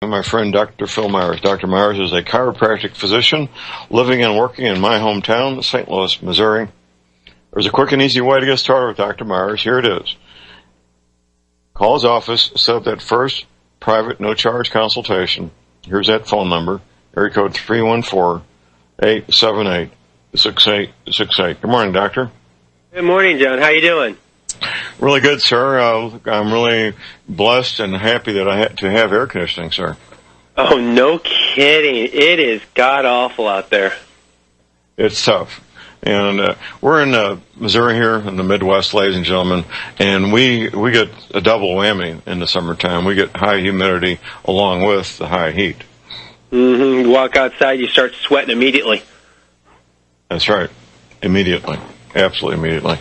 with my friend Dr. Phil Meyers. Dr. Meyers is a chiropractic physician living and working in my hometown, St. Louis, Missouri. There's a quick and easy way to get started with Dr. Meyers. Here it is. Call his office, set up that first private, no-charge consultation. Here's that phone number, area code 314-878-6868. Good morning, Doctor. Good morning, John. How you doing? Really good, sir. I'm really blessed and happy that I had to have air conditioning, sir. Oh, no kidding. It is god-awful out there. It's tough. And we're in Missouri here in the Midwest, ladies and gentlemen, and we get a double whammy in the summertime. We get high humidity along with the high heat. Mm-hmm. You walk outside, you start sweating immediately. That's right. Immediately. Absolutely immediately.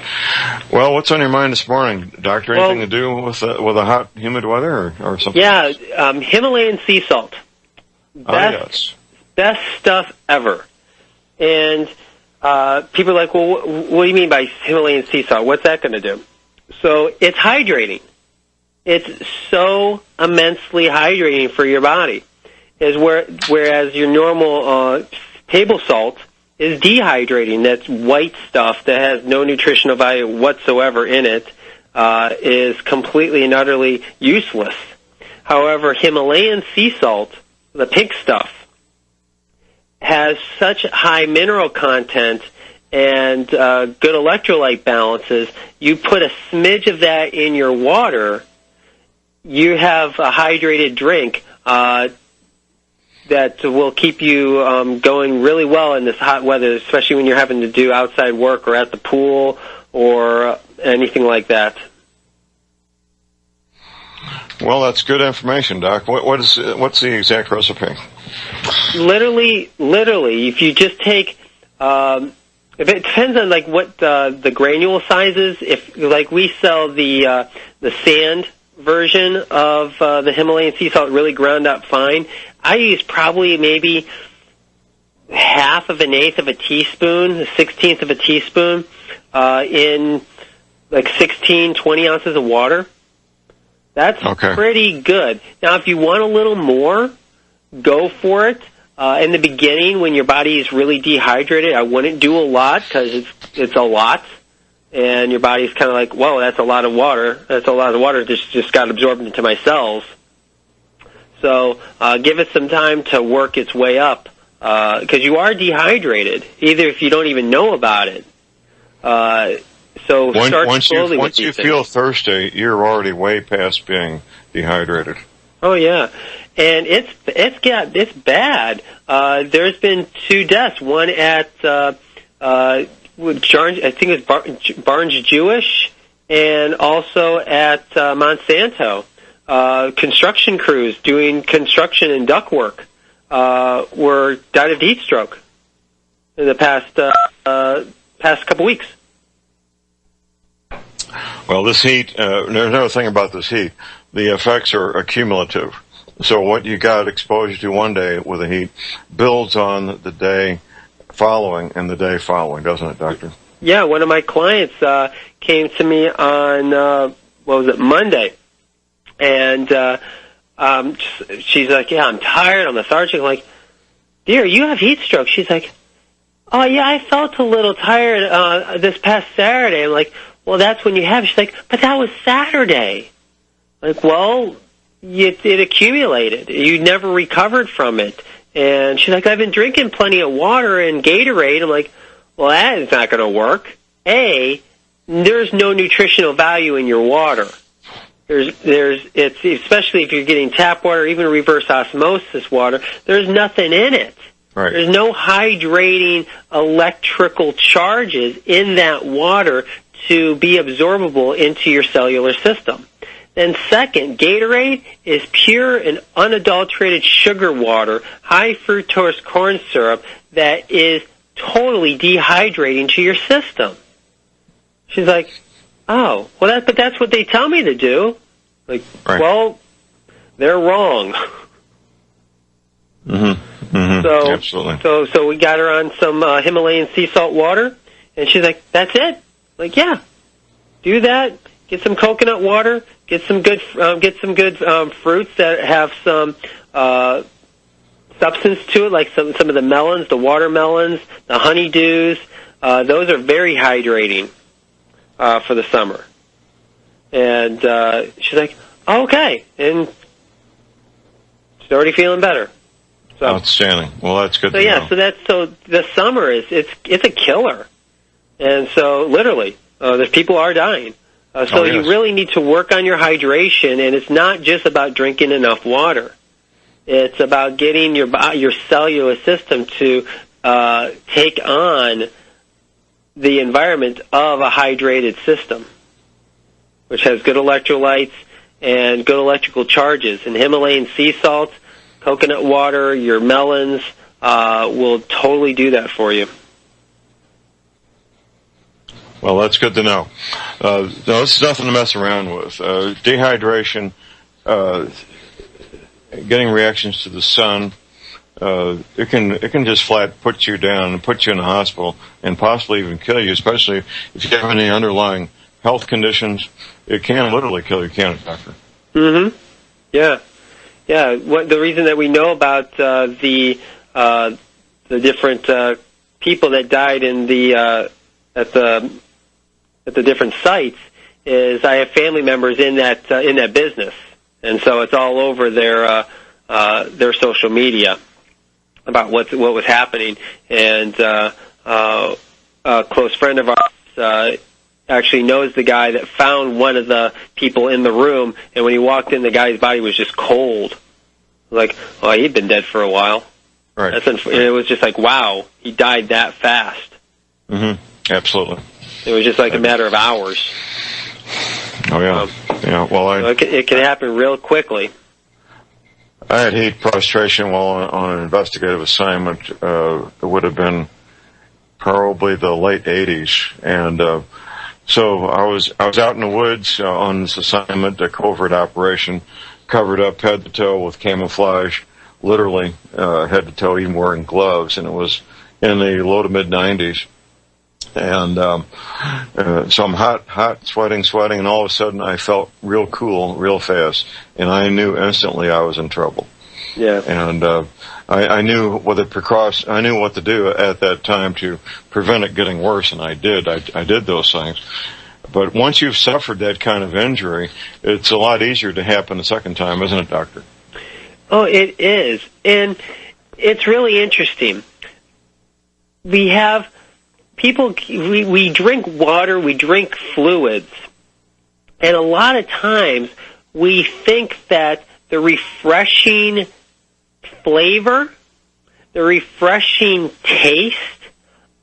Well, what's on your mind this morning, Doctor? Anything to do with the hot, humid weather or something? Yeah, Himalayan sea salt. Best stuff ever. And people are like, well, what do you mean by Himalayan sea salt? What's that going to do? So it's hydrating. It's so immensely hydrating for your body. Whereas your normal table salt is dehydrating. That's white stuff that has no nutritional value whatsoever in it, is completely and utterly useless. However, Himalayan sea salt, the pink stuff, has such high mineral content and good electrolyte balances. You put a smidge of that in your water, you have a hydrated drink that will keep you going really well in this hot weather, especially when you're having to do outside work or at the pool or anything like that. Well, that's good information, Doc. What's the exact recipe? Literally, if you just take, if it depends on like what the granule size is. If like we sell the sand version of the Himalayan sea salt, really ground up fine. I use probably maybe half of an eighth of a teaspoon, a 16th of a teaspoon, in like 16, 20 ounces of water. That's pretty good. Now, if you want a little more, go for it. In the beginning, when your body is really dehydrated, I wouldn't do a lot because it's a lot. And your body's kind of like, whoa, that's a lot of water. That's a lot of water just got absorbed into my cells. So give it some time to work its way up because you are dehydrated, either if you don't even know about it. So start slowly once you feel thirsty, you're already way past being dehydrated. Oh, yeah. And it's bad. There's been 2 deaths, one at I think it was Barnes Jewish, and also at Monsanto. Construction crews doing construction and ductwork died of heat stroke in the past couple weeks. Well, this heat, there's another thing about this heat. The effects are accumulative. So what you got exposed to one day with the heat builds on the day following and the day following, doesn't it, Doctor? Yeah, one of my clients came to me on, Monday. And she's like, yeah, I'm tired, I'm lethargic. I'm like, dear, you have heat stroke. She's like, oh, yeah, I felt a little tired this past Saturday. I'm like, well, that's when you have it. She's like, but that was Saturday. Like, well, it accumulated. You never recovered from it. And she's like, I've been drinking plenty of water and Gatorade. I'm like, well, that is not going to work. There's no nutritional value in your water. It's especially if you're getting tap water, even reverse osmosis water, there's nothing in it. Right. There's no hydrating electrical charges in that water to be absorbable into your cellular system. Then second, Gatorade is pure and unadulterated sugar water, high fructose corn syrup that is totally dehydrating to your system. She's like, oh, well, but that's what they tell me to do. Like, right. Well, they're wrong. Mm-hmm. Mm-hmm. Absolutely. So we got her on some Himalayan sea salt water, and she's like, that's it? Like, yeah, do that. Get some coconut water. Get some good fruits that have some substance to it, like some of the melons, the watermelons, the honeydews. Those are very hydrating for the summer. And she's like, oh, okay, and she's already feeling better. So, outstanding. Well, that's good. So the summer it's a killer, and so literally, there's people are dying. You really need to work on your hydration, and it's not just about drinking enough water. It's about getting your cellular system to take on the environment of a hydrated system, which has good electrolytes and good electrical charges. And Himalayan sea salt, coconut water, your melons will totally do that for you. Well, that's good to know. No, this is nothing to mess around with. Dehydration, getting reactions to the sun, it can just flat put you down and put you in the hospital and possibly even kill you, especially if you have any underlying health conditions. It can literally kill you, can't it, Doctor? Mm-hmm. Yeah. Yeah. The reason that we know about the different people that died in at the different sites is I have family members in that business, and so it's all over their social media about what was happening. And a close friend of ours actually knows the guy that found one of the people in the room, and when he walked in, the guy's body was just cold. Like, oh, he'd been dead for a while. Right. And it was just like, wow, he died that fast. Mm-hmm. Absolutely. It was just like a matter of hours. Oh, yeah. Yeah. Well, it can happen real quickly. I had heat prostration while on an investigative assignment. It would have been probably the late 80s. And so I was out in the woods on this assignment, a covert operation, covered up head to toe with camouflage, literally head to toe, even wearing gloves. And it was in the low to mid 90s. And so I'm hot, sweating, and all of a sudden I felt real cool, real fast, and I knew instantly I was in trouble. Yeah. And I knew what to do at that time to prevent it getting worse, and I did. I did those things. But once you've suffered that kind of injury, it's a lot easier to happen the second time, isn't it, Doctor? Oh, it is. And it's really interesting. We have people, we drink water, we drink fluids, and a lot of times we think that the refreshing flavor, the refreshing taste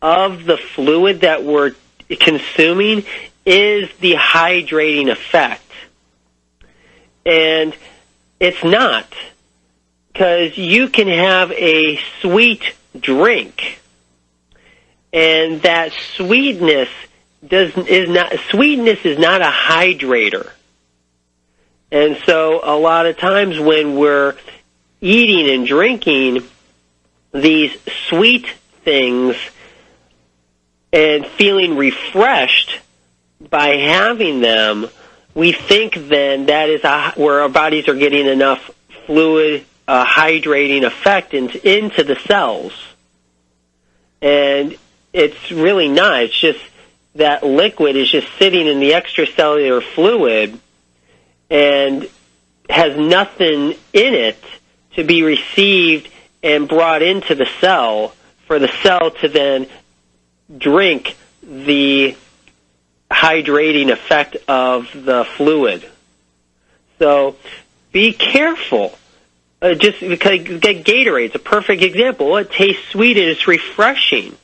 of the fluid that we're consuming is the hydrating effect. And it's not, because you can have a sweet drink, and that sweetness is not a hydrator. And so a lot of times when we're eating and drinking these sweet things and feeling refreshed by having them, we think then that is where our bodies are getting enough fluid hydrating effect into the cells. And it's really not. It's just that liquid is just sitting in the extracellular fluid and has nothing in it to be received and brought into the cell for the cell to then drink the hydrating effect of the fluid. So be careful. Just because Gatorade's a perfect example. It tastes sweet and it's refreshing.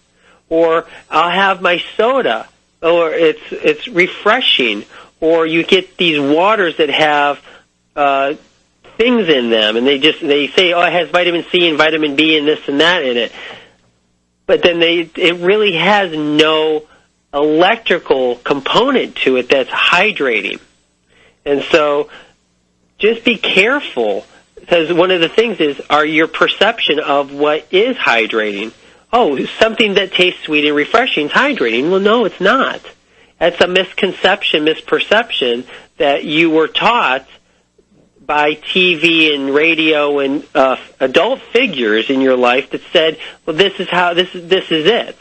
Or I'll have my soda, or it's refreshing. Or you get these waters that have things in them, and they say, oh, it has vitamin C and vitamin B and this and that in it. But then it really has no electrical component to it that's hydrating. And so just be careful, because one of the things is your perception of what is hydrating. Oh, something that tastes sweet and refreshing is hydrating. Well, no, it's not. That's a misperception that you were taught by TV and radio and adult figures in your life that said, well, this is it.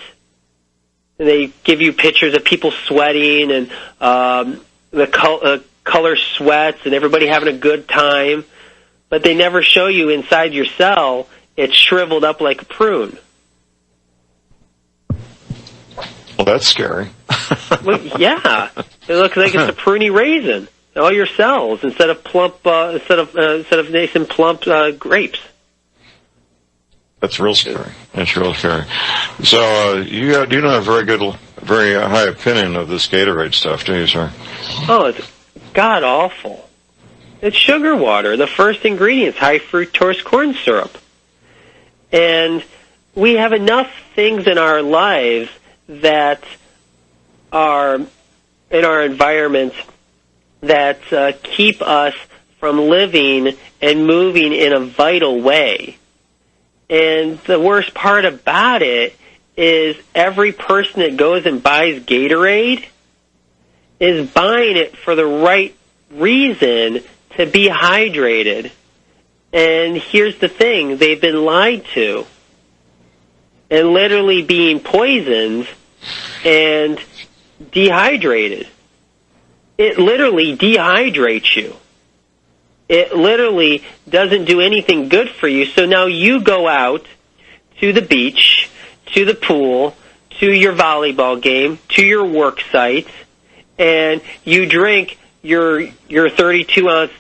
And they give you pictures of people sweating and the color sweats and everybody having a good time, but they never show you inside your cell it's shriveled up like a prune. Well, that's scary. Well, yeah, it looks like it's a pruny raisin. All your cells instead of nice and plump grapes. That's real scary. That's real scary. So you don't have very high opinion of this Gatorade stuff, do you, sir? Oh, it's god awful. It's sugar water. The first ingredient's high fructose corn syrup, and we have enough things in our lives that are in our environment that keep us from living and moving in a vital way. And the worst part about it is every person that goes and buys Gatorade is buying it for the right reason, to be hydrated. And here's the thing, they've been lied to and literally being poisoned and dehydrated. It literally dehydrates you. It literally doesn't do anything good for you. So now you go out to the beach, to the pool, to your volleyball game, to your work site, and you drink your 32-ounce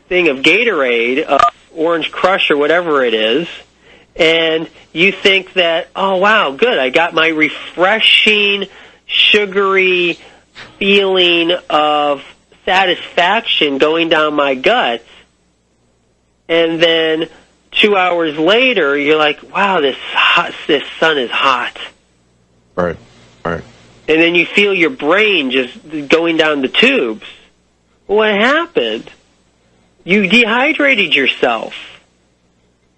thing of Gatorade, Orange Crush or whatever it is, and you think that, oh, wow, good, I got my refreshing, sugary feeling of satisfaction going down my guts, and then 2 hours later, you're like, wow, this sun is hot. Right, right. And then you feel your brain just going down the tubes. What happened? You dehydrated yourself.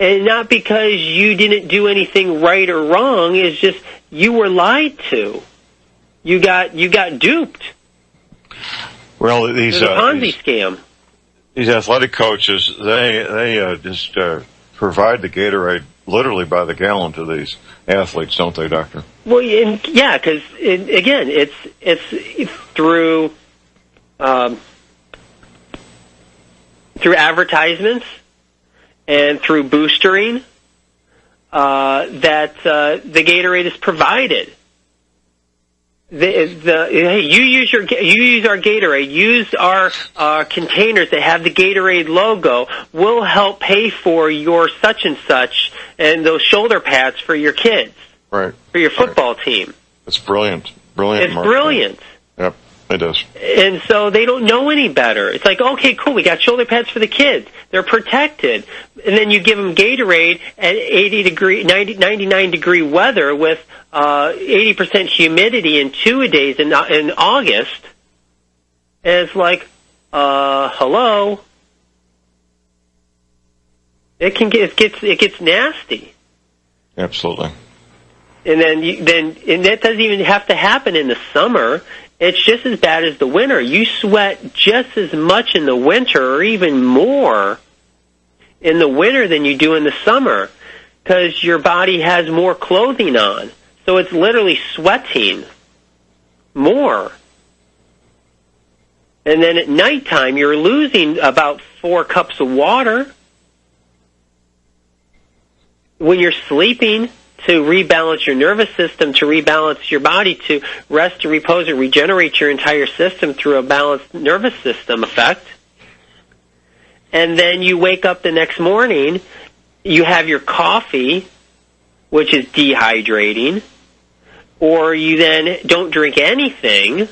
And not because you didn't do anything right or wrong, it's just you were lied to. You got duped. Well, these a Ponzi scam. These athletic coaches, they just provide the Gatorade literally by the gallon to these athletes, don't they, Doctor? Well, yeah, because again, it's through advertisements and through boostering that the Gatorade is provided. Hey, you use our Gatorade. Use our containers that have the Gatorade logo. We'll help pay for your such and such and those shoulder pads for your kids, right? For your football team. It's brilliant. It's marketing. brilliant. Yep, it is. And so they don't know any better. It's like, okay, cool, we got shoulder pads for the kids. They're protected. And then you give them Gatorade at 99-degree weather with 80% humidity and 2-a-days in August. And it's like, hello? It gets nasty. Absolutely. And and that doesn't even have to happen in the summer. It's just as bad as the winter. You sweat just as much in the winter or even more in the winter than you do in the summer because your body has more clothing on. So it's literally sweating more. And then at nighttime, you're losing about 4 cups of water. When you're sleeping, to rebalance your nervous system, to rebalance your body, to rest, to repose, and regenerate your entire system through a balanced nervous system effect. And then you wake up the next morning, you have your coffee, which is dehydrating, or you then don't drink anything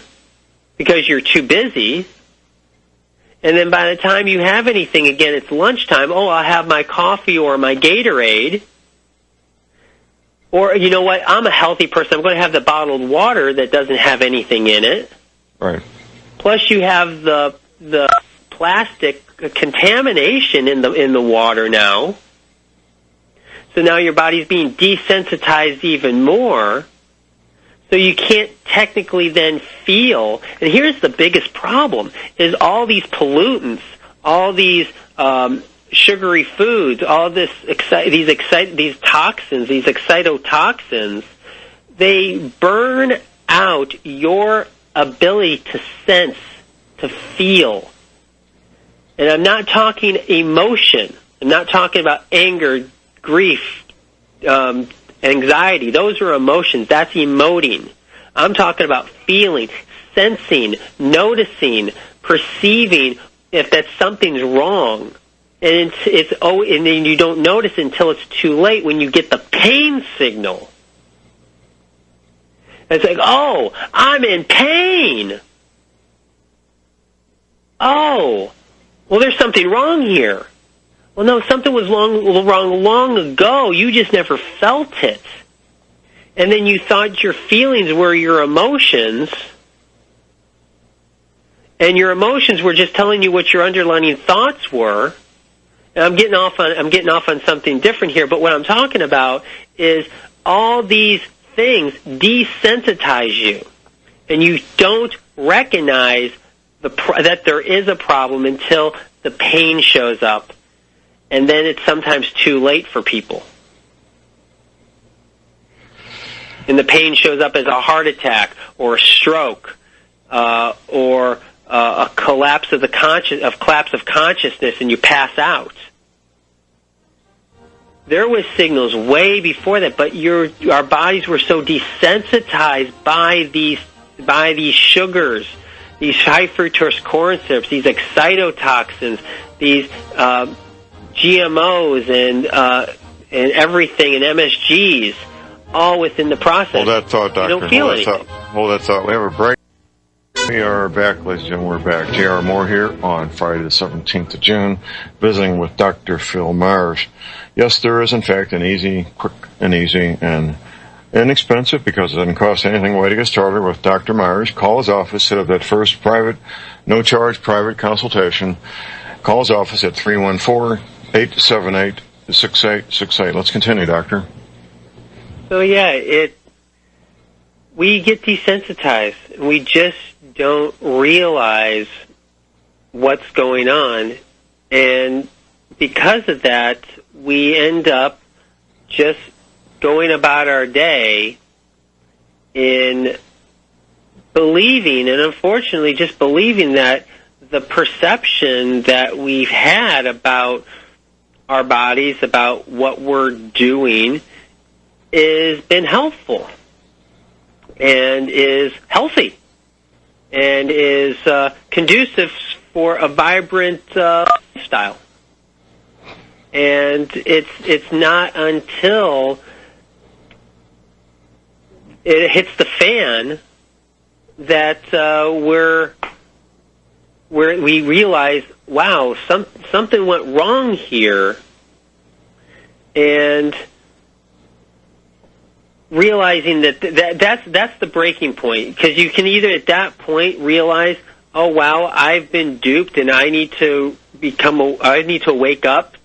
because you're too busy. And then by the time you have anything, again, it's lunchtime. Oh, I'll have my coffee or my Gatorade. Or, you know what, I'm a healthy person. I'm going to have the bottled water that doesn't have anything in it. Right. Plus you have the plastic contamination in the water now. So now your body's being desensitized even more. So you can't technically then feel. And here's the biggest problem, is all these pollutants, all these sugary foods, all these toxins, these excitotoxins, they burn out your ability to sense, to feel. And I'm not talking emotion. I'm not talking about anger, grief, anxiety. Those are emotions. That's emoting. I'm talking about feeling, sensing, noticing, perceiving if that something's wrong. And and then you don't notice until it's too late when you get the pain signal. It's like, oh, I'm in pain. Oh, well, there's something wrong here. Well, no, something was wrong long ago. You just never felt it. And then you thought your feelings were your emotions, and your emotions were just telling you what your underlying thoughts were. And I'm getting off on something different here, but what I'm talking about is all these things desensitize you, and you don't recognize that there is a problem until the pain shows up, and then it's sometimes too late for people. And the pain shows up as a heart attack or a stroke or a collapse of consciousness, and you pass out. There was signals way before that, but our bodies were so desensitized by these sugars, these high fructose corn syrups, these excitotoxins, these GMOs and everything, and MSGs, all within the process. Hold that thought, Doctor. You don't feel anything. Hold that thought. We have a break. We are back, ladies and gentlemen. We're back. J.R. Moore here on Friday the 17th of June, visiting with Dr. Phil Meyers. Yes, there is, in fact, an easy, quick and easy and inexpensive, because it doesn't cost anything, way to get started with Dr. Meyers. Call his office, set up that first private, no-charge private consultation. Call his office at 314-878-6868. Let's continue, Doctor. So, yeah, we get desensitized. We just don't realize what's going on. And because of that, we end up just going about our day in believing, and unfortunately just believing, that the perception that we've had about our bodies, about what we're doing, is been helpful and is healthy and is conducive for a vibrant lifestyle. And it's not until it hits the fan that we realize, wow, something went wrong here, and realizing that's the breaking point, because you can either at that point realize, oh wow, I've been duped, and I need to wake up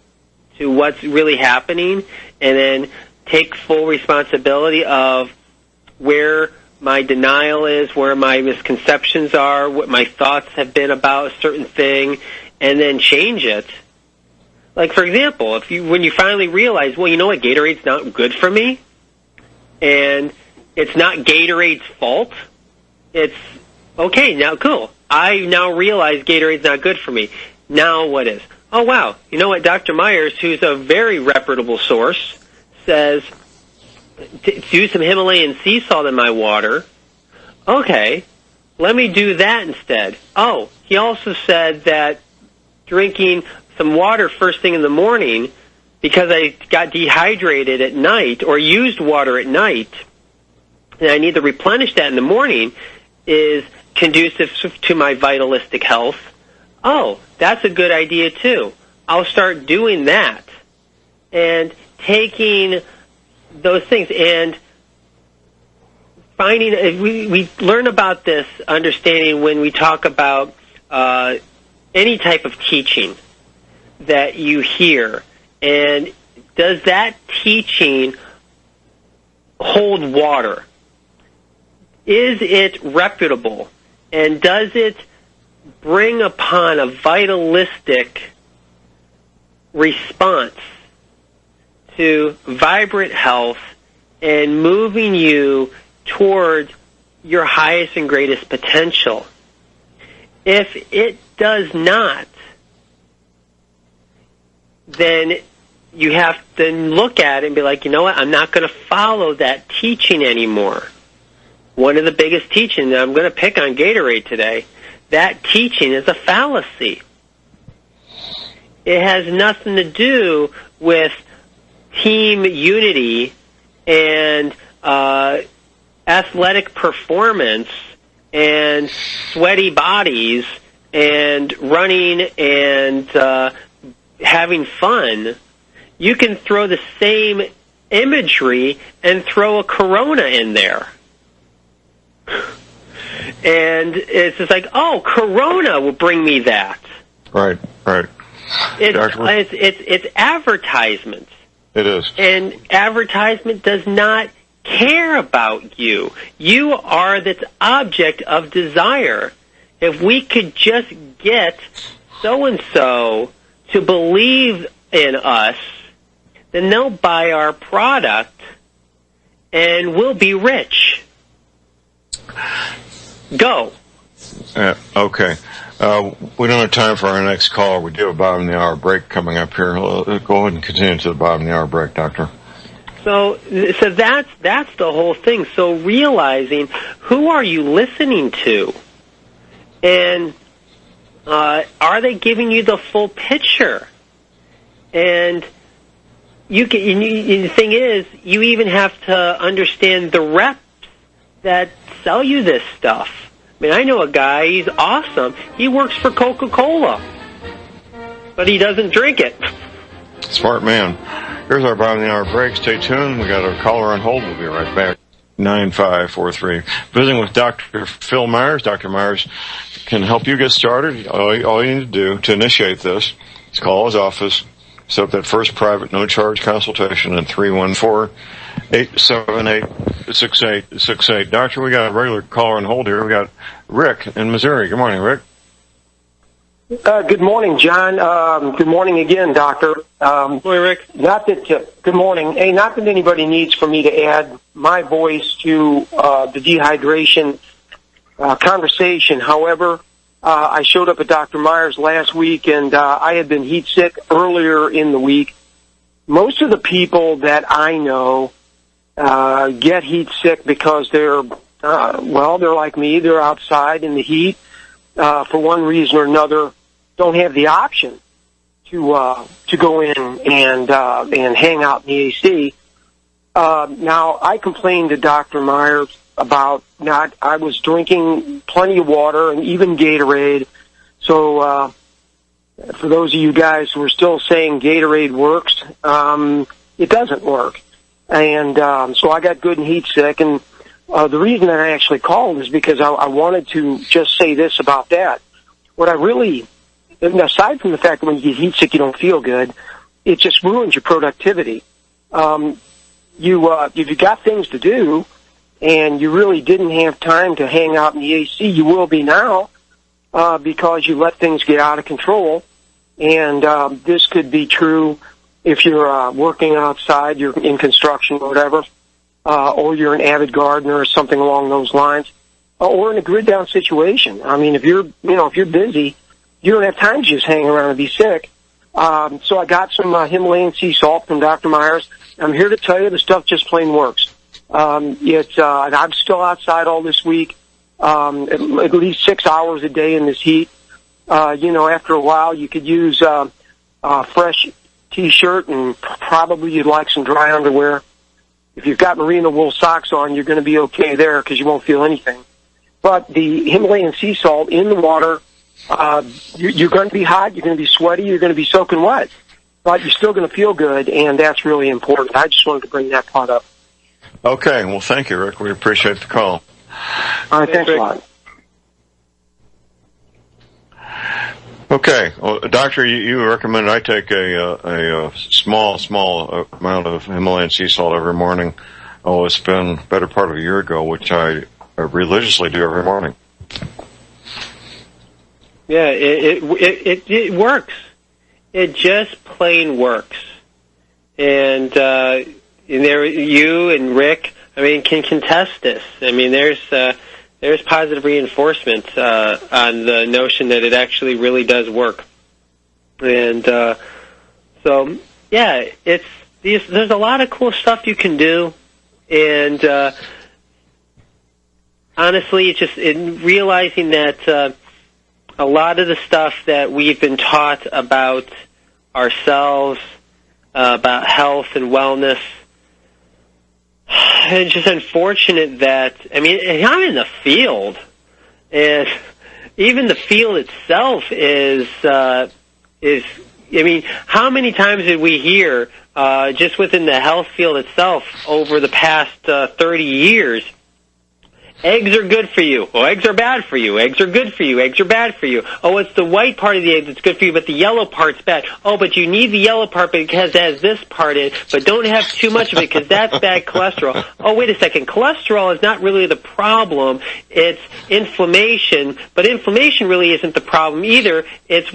to what's really happening, and then take full responsibility of where my denial is, where my misconceptions are, what my thoughts have been about a certain thing, and then change it. Like, for example, when you finally realize, well, you know what, Gatorade's not good for me, and it's not Gatorade's fault, it's, okay, now cool. I now realize Gatorade's not good for me. Now what is? Oh, wow, you know what, Dr. Meyers, who's a very reputable source, says, do some Himalayan sea salt in my water. Okay, let me do that instead. Oh, he also said that drinking some water first thing in the morning, because I got dehydrated at night or used water at night, and I need to replenish that in the morning, is conducive to my vitalistic health. Oh, that's a good idea too. I'll start doing that. And taking those things and finding, we learn about this understanding when we talk about any type of teaching that you hear. And does that teaching hold water? Is it reputable? And does it bring upon a vitalistic response to vibrant health and moving you toward your highest and greatest potential. If it does not, then you have to look at it and be like, you know what, I'm not going to follow that teaching anymore. One of the biggest teachings, and I'm going to pick on Gatorade today, that teaching is a fallacy. It has nothing to do with team unity and athletic performance and sweaty bodies and running and having fun. You can throw the same imagery and throw a Corona in there. And it's just like, oh, Corona will bring me that. Right. It's advertisement. It is. And advertisement does not care about you. You are this object of desire. If we could just get so-and-so to believe in us, then they'll buy our product and we'll be rich. Go. Okay. We don't have time for our next call. We do have a bottom of the hour break coming up here. Go ahead and continue to the bottom of the hour break, Doctor. So that's the whole thing. So realizing who are you listening to, and are they giving you the full picture? And the thing is, you even have to understand the reps that sell you this stuff. I mean, I know a guy, he's awesome. He works for Coca-Cola, but he doesn't drink it. Smart man. Here's our bottom of the hour break. Stay tuned. We got a caller on hold. We'll be right back. 9543. Visiting with Dr. Phil Meyers. Dr. Meyers can help you get started. All you need to do to initiate this is call his office, set up that first private no-charge consultation at 314-878-6868. Doctor, we got a regular caller on hold here. We got Rick in Missouri. Good morning, Rick. Good morning, John. Good morning again, Doctor. Good morning, Rick. Good morning. Hey, not that anybody needs for me to add my voice to the dehydration conversation. However, I showed up at Dr. Meyers last week, and I had been heat sick earlier in the week. Most of the people that I know get heat sick because they're like me. They're outside in the heat for one reason or another. Don't have the option to go in and hang out in the AC. Now, I complained to Dr. Meyers about I was drinking plenty of water and even Gatorade. So, for those of you guys who are still saying Gatorade works, it doesn't work. And, so I got good and heat sick. And, the reason that I actually called is because I wanted to just say this about that. What I really, aside from the fact that when you get heat sick you don't feel good, it just ruins your productivity. If you got things to do and you really didn't have time to hang out in the AC, you will be now, because you let things get out of control. And, this could be true if you're, working outside, you're in construction or whatever, or you're an avid gardener or something along those lines, or in a grid down situation. I mean, if you're busy, you don't have time to just hang around and be sick. So I got some Himalayan sea salt from Dr. Meyers. I'm here to tell you the stuff just plain works. I'm still outside all this week, at least 6 hours a day in this heat. After a while you could use a fresh t-shirt, and probably you'd like some dry underwear. If you've got merino wool socks on, you're going to be okay there because you won't feel anything. But the Himalayan sea salt in the water, you're going to be hot, you're going to be sweaty, you're going to be soaking wet, but you're still going to feel good, and that's really important. I just wanted to bring that part up. Okay, well, thank you, Rick. We appreciate the call. All right, thanks a lot. Okay, well, Doctor, you recommend I take a small amount of Himalayan sea salt every morning. Oh, it's been a better part of a year ago, which I religiously do every morning. Yeah, it works. It just plain works. And there, you and Rick, I mean, can contest this. I mean, there's positive reinforcement on the notion that it actually really does work. And so, yeah, there's a lot of cool stuff you can do. And honestly, it's just in realizing that a lot of the stuff that we've been taught about ourselves, about health and wellness, it's just unfortunate that, I mean, I'm in the field, and even the field itself is, I mean, how many times did we hear, just within the health field itself over the past 30 years, eggs are good for you. Oh, eggs are bad for you. Eggs are good for you. Eggs are bad for you. Oh, it's the white part of the egg that's good for you, but the yellow part's bad. Oh, but you need the yellow part because it has this part in it, but don't have too much of it because that's bad cholesterol. Oh, wait a second. Cholesterol is not really the problem. It's inflammation, but inflammation really isn't the problem either. It's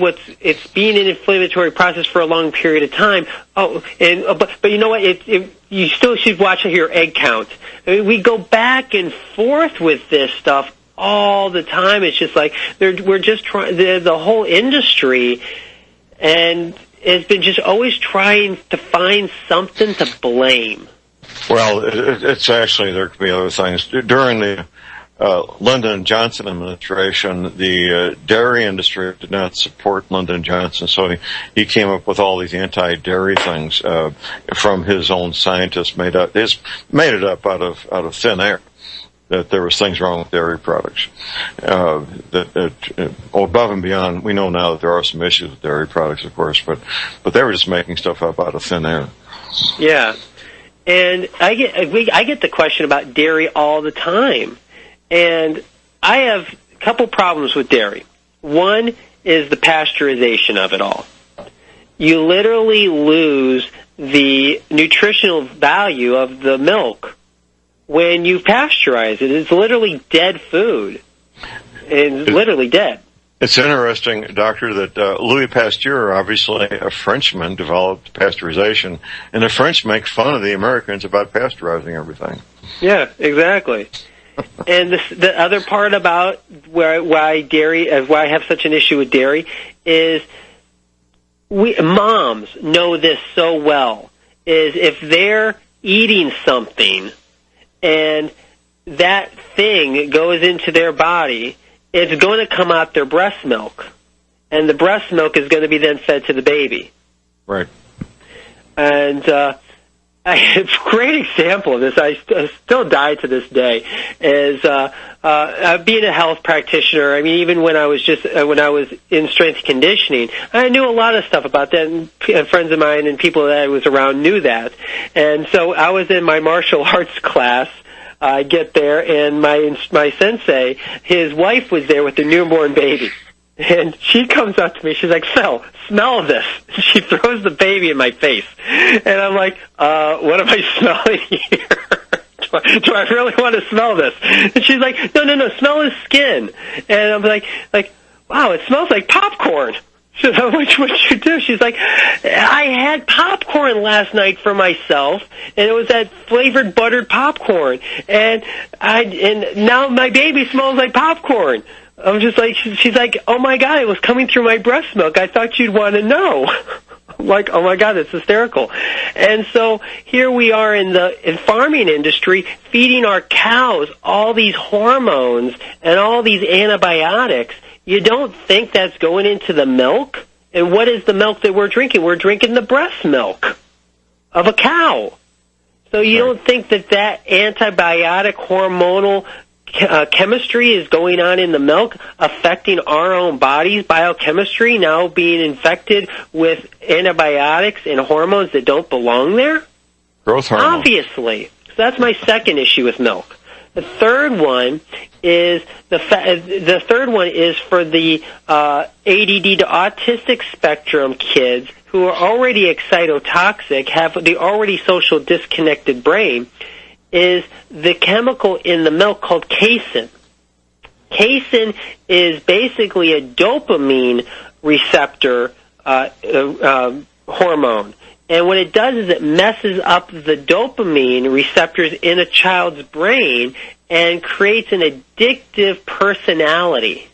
being an inflammatory process for a long period of time. Oh, and but you know what? You still should watch your egg count. I mean, we go back and forth with this stuff all the time. It's just like we're just trying. The whole industry and has been just always trying to find something to blame. Well, it's actually, there could be other things. During the Lyndon Johnson administration, the dairy industry did not support Lyndon Johnson, so he came up with all these anti-dairy things from his own scientists, made it up out of thin air, that there was things wrong with dairy products. Above and beyond, we know now that there are some issues with dairy products, of course, but they were just making stuff up out of thin air. Yeah, and I get the question about dairy all the time. And I have a couple problems with dairy. One is the pasteurization of it all. You literally lose the nutritional value of the milk when you pasteurize it. It's literally dead food. It's literally dead. It's interesting, Doctor, that Louis Pasteur, obviously a Frenchman, developed pasteurization, and the French make fun of the Americans about pasteurizing everything. Yeah, exactly. And the other part about why I have such an issue with dairy is moms know this so well, is if they're eating something and that thing goes into their body, it's going to come out their breast milk, and the breast milk is going to be then fed to the baby. Right. And a great example of this, I still die to this day, is being a health practitioner. I mean, even when I was in strength conditioning, I knew a lot of stuff about that, and friends of mine and people that I was around knew that. And so I was in my martial arts class. I get there, and my sensei, his wife was there with the newborn baby. And she comes up to me, she's like, "Phil, smell this." She throws the baby in my face. And I'm like, what am I smelling here? Do I really want to smell this? And she's like, no, smell his skin. And I'm like, wow, it smells like popcorn. She said, what'd you do? She's like, I had popcorn last night for myself, and it was that flavored buttered popcorn. And now my baby smells like popcorn. I'm just like, she's like, oh my God, it was coming through my breast milk. I thought you'd want to know. I'm like, oh my God, that's hysterical. And so here we are in the farming industry feeding our cows all these hormones and all these antibiotics. You don't think that's going into the milk? And what is the milk that we're drinking? We're drinking the breast milk of a cow. So you don't think that antibiotic hormonal chemistry is going on in the milk, affecting our own body's biochemistry, now being infected with antibiotics and hormones that don't belong there? Growth hormone. Obviously. So that's my second issue with milk. The third one is for the ADD to autistic spectrum kids who are already excitotoxic, have the already social disconnected brain, is the chemical in the milk called casein. Casein is basically a dopamine receptor hormone. And what it does is it messes up the dopamine receptors in a child's brain and creates an addictive personality,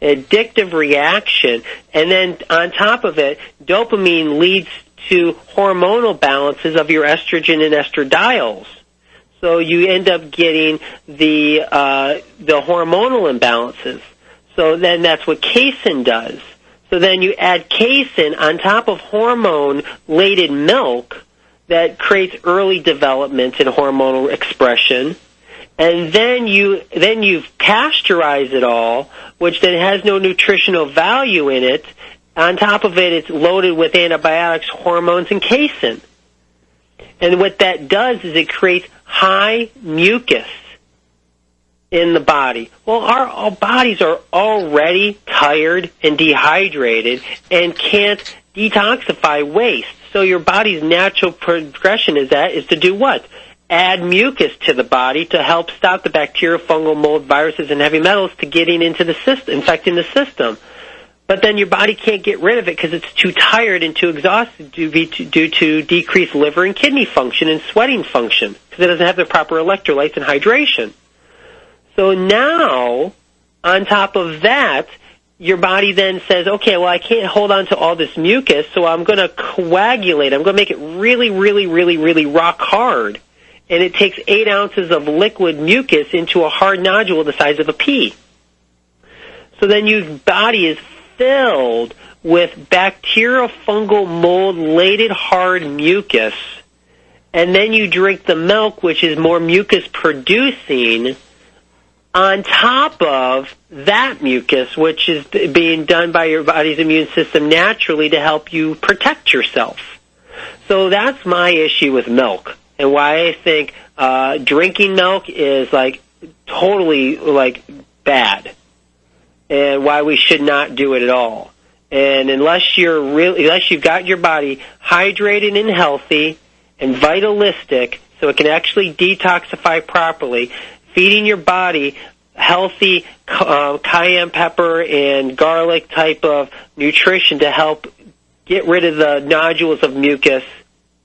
an addictive reaction. And then on top of it, dopamine leads to hormonal balances of your estrogen and estradiols. So you end up getting the hormonal imbalances. So then that's what casein does. So then you add casein on top of hormone-laden milk that creates early development in hormonal expression, and then you pasteurize it all, which then has no nutritional value in it. On top of it, it's loaded with antibiotics, hormones, and casein. And what that does is it creates high mucus in the body. Well, our bodies are already tired and dehydrated and can't detoxify waste. So your body's natural progression is to do what? Add mucus to the body to help stop the bacteria, fungal, mold, viruses, and heavy metals to getting into the system, infecting the system. But then your body can't get rid of it because it's too tired and too exhausted due to decreased liver and kidney function and sweating function because it doesn't have the proper electrolytes and hydration. So now, on top of that, your body then says, okay, well, I can't hold on to all this mucus, so I'm going to coagulate. I'm going to make it really, really, really, really rock hard. And it takes 8 ounces of liquid mucus into a hard nodule the size of a pea. So then your body is filled with bacterial, fungal, mold-laden hard mucus. And then you drink the milk, which is more mucus-producing, on top of that mucus, which is being done by your body's immune system naturally to help you protect yourself. So that's my issue with milk, and why I think drinking milk is totally bad, and why we should not do it at all. And unless you've got your body hydrated and healthy and vitalistic, so it can actually detoxify properly, feeding your body healthy cayenne pepper and garlic type of nutrition to help get rid of the nodules of mucus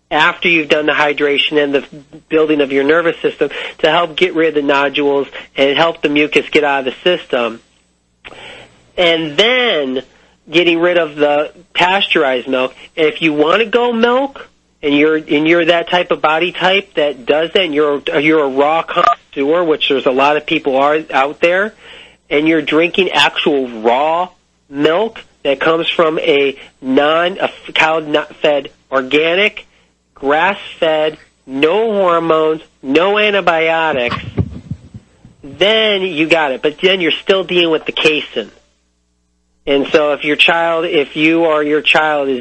after you've done the hydration and the building of your nervous system to help get rid of the nodules and help the mucus get out of the system. And then getting rid of the pasteurized milk. And if you want to go milk, and you're that type of body type that does that, and you're a raw connoisseur, which there's a lot of people are out there, and you're drinking actual raw milk that comes from a cow-fed, organic, grass-fed, no hormones, no antibiotics, then you got it. But then you're still dealing with the casein. And so if your child is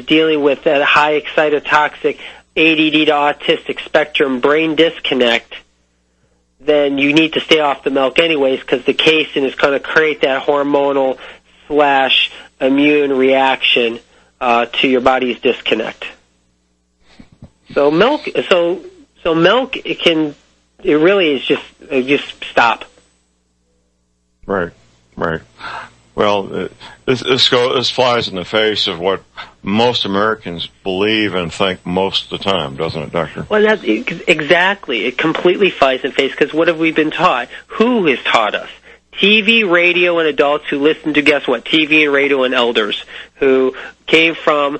dealing with that high excitotoxic ADD to autistic spectrum brain disconnect, then you need to stay off the milk anyways, because the casein is going to create that hormonal / immune reaction to your body's disconnect. So milk, it really is just stop. Right. Well, this flies in the face of what most Americans believe and think most of the time, doesn't it, Doctor? Well, exactly. It completely flies in the face, because what have we been taught? Who has taught us? TV, radio, and adults who listen to, guess what, TV and radio and elders who came from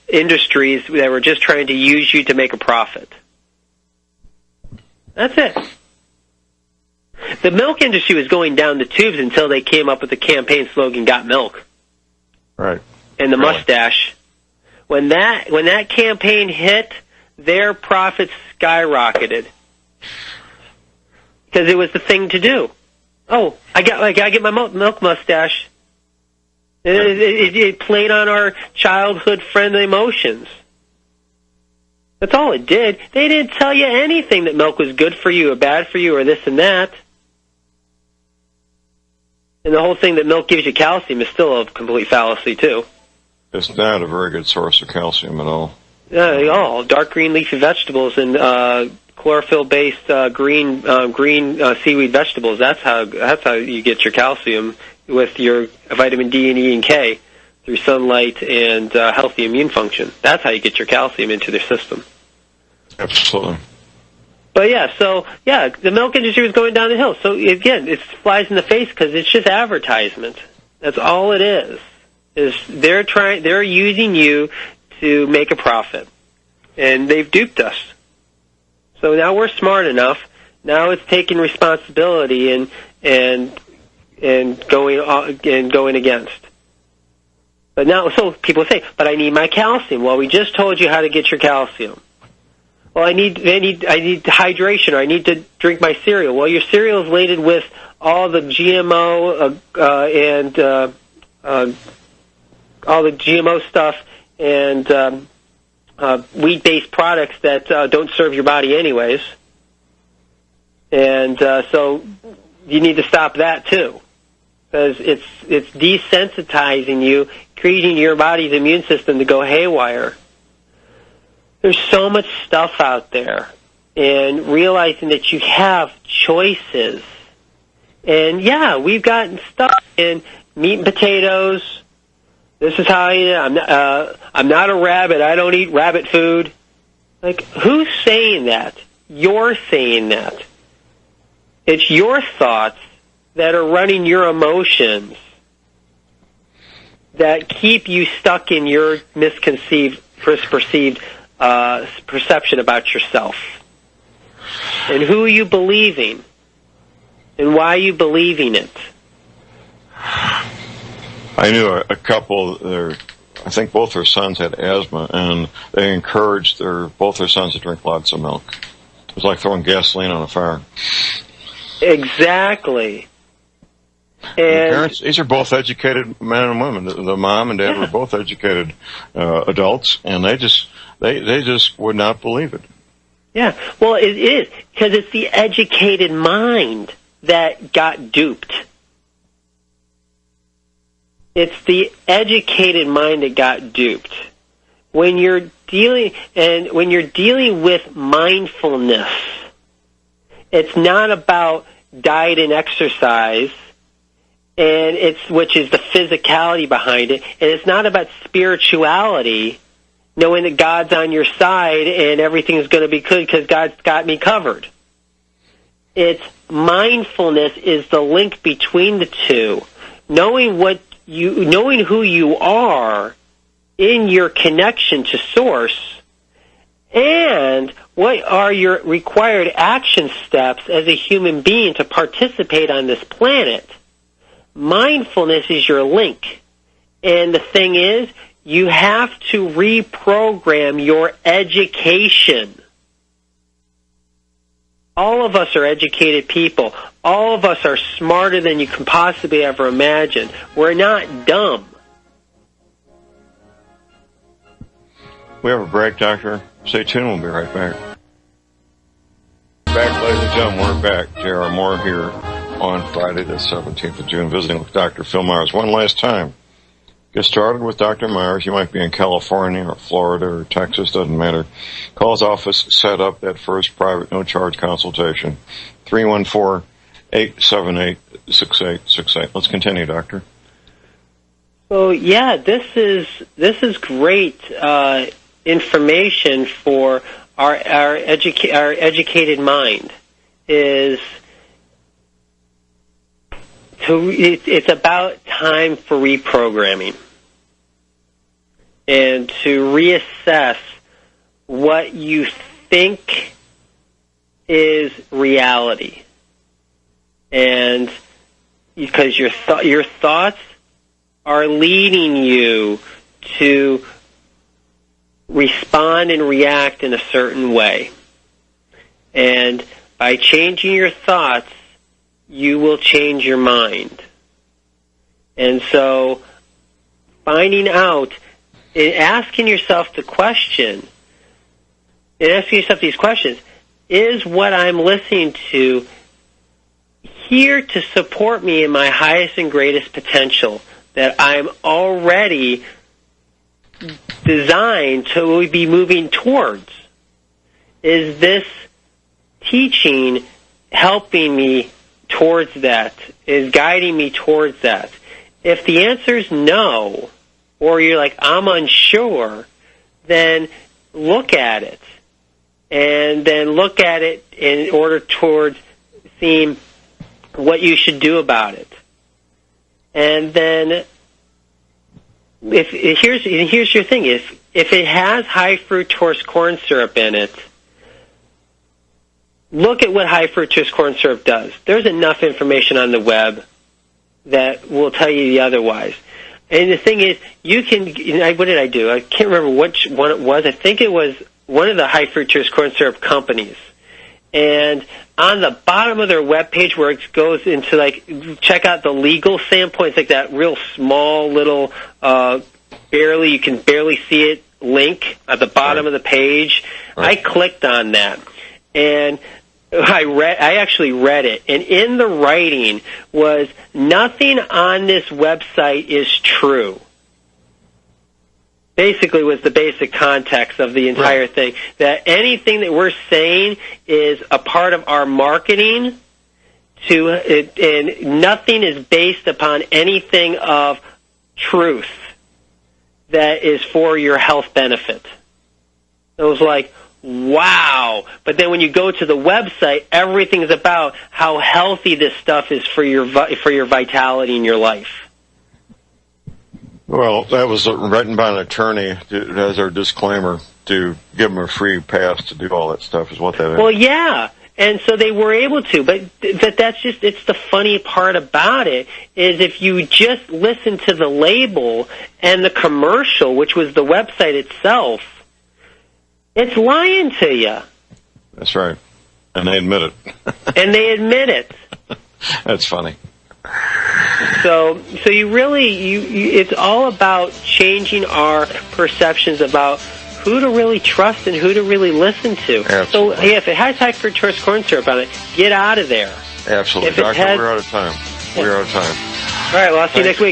industries that were just trying to use you to make a profit. That's it. The milk industry was going down the tubes until they came up with the campaign slogan, "Got Milk." Right. And the mustache. When that campaign hit, their profits skyrocketed. Because it was the thing to do. Oh, I gotta get my milk mustache. It played on our childhood friendly emotions. That's all it did. They didn't tell you anything that milk was good for you or bad for you or this and that. And the whole thing that milk gives you calcium is still a complete fallacy, too. It's not a very good source of calcium at all. All dark green leafy vegetables and chlorophyll-based green seaweed vegetables. That's how you get your calcium with your vitamin D and E and K. through sunlight and healthy immune function. That's how you get your calcium into their system. Absolutely. But the milk industry was going down the hill. So again, it flies in the face because it's just advertisement. That's all it is. They're using you to make a profit, and they've duped us. So now we're smart enough. Now it's taking responsibility and going against. But now, so people say, but I need my calcium. Well, we just told you how to get your calcium. Well, I need hydration, or I need to drink my cereal. Well, your cereal is loaded with all the GMO and all the GMO stuff and wheat-based products that don't serve your body anyways. And so you need to stop that too, because it's desensitizing you, creating your body's immune system to go haywire. There's so much stuff out there, and realizing that you have choices. And yeah, we've gotten stuck in meat and potatoes. This is how I'm not a rabbit. I don't eat rabbit food. Like, who's saying that? You're saying that. It's your thoughts that are running your emotions that keep you stuck in your misconceived, perceived perception about yourself. And who are you believing? And why are you believing it? I knew a couple, I think both their sons had asthma, and they encouraged both their sons to drink lots of milk. It was like throwing gasoline on a fire. Exactly. And parents, these are both educated men and women. The mom and dad were both educated adults, and they just would not believe it. Yeah, well, it is, because it's the educated mind that got duped. It's the educated mind that got duped. When you're dealing with mindfulness, it's not about diet and exercise, which is the physicality behind it, and it's not about spirituality, knowing that God's on your side and everything's going to be good because God's got me covered. It's mindfulness is the link between the two, knowing who you are in your connection to Source, and what are your required action steps as a human being to participate on this planet. Mindfulness is your link. And the thing is, you have to reprogram your education. All of us are educated people. All of us are smarter than you can possibly ever imagine. We're not dumb. We have a break, Doctor. Stay tuned. We'll be right back. Back, ladies and gentlemen. We're back. J.R. Moore here on Friday the 17th of June, visiting with Dr. Phil Meyers. One last time. Get started with Dr. Meyers. You might be in California or Florida or Texas, doesn't matter. Call his office, set up that first private, no-charge consultation. 314-878-6868. Let's continue, Doctor. So, yeah, this is great information for our educated mind. It's about time for reprogramming and to reassess what you think is reality, and because your thoughts are leading you to respond and react in a certain way, and by changing your thoughts, you will change your mind. And so finding out and asking yourself these questions, is what I'm listening to here to support me in my highest and greatest potential that I'm already designed to be moving towards? Is this teaching helping me towards that, is guiding me towards that? If the answer is no, or you're like, I'm unsure, then look at it. And then look at it in order towards seeing what you should do about it. And then here's your thing. If it has high fructose corn syrup in it, look at what high fructose corn syrup does. There's enough information on the web that will tell you otherwise. And the thing is, what did I do? I can't remember which one it was. I think it was one of the high fructose corn syrup companies. And on the bottom of their webpage where it goes into, like, check out the legal standpoint, it's like that real small little, you can barely see it link at the bottom of the page. Right. I clicked on that. And I actually read it, and in the writing was, nothing on this website is true. Basically was the basic context of the entire thing. That anything that we're saying is a part of our marketing, and nothing is based upon anything of truth that is for your health benefit. It was like, wow. But then when you go to the website, everything is about how healthy this stuff is for your vitality in your life. Well, that was written by an attorney as our disclaimer to give them a free pass to do all that stuff is what that is. Well, yeah. And so they were able to, but that's just, it's the funny part about it, is if you just listen to the label and the commercial, which was the website itself, it's lying to you. That's right. And they admit it. And they admit it. That's funny. So you really, it's all about changing our perceptions about who to really trust and who to really listen to. Absolutely. So, yeah, if it has high fructose corn syrup on it, get out of there. Absolutely. Doctor, we're out of time. We're out of time. All right, well, I'll see you next week.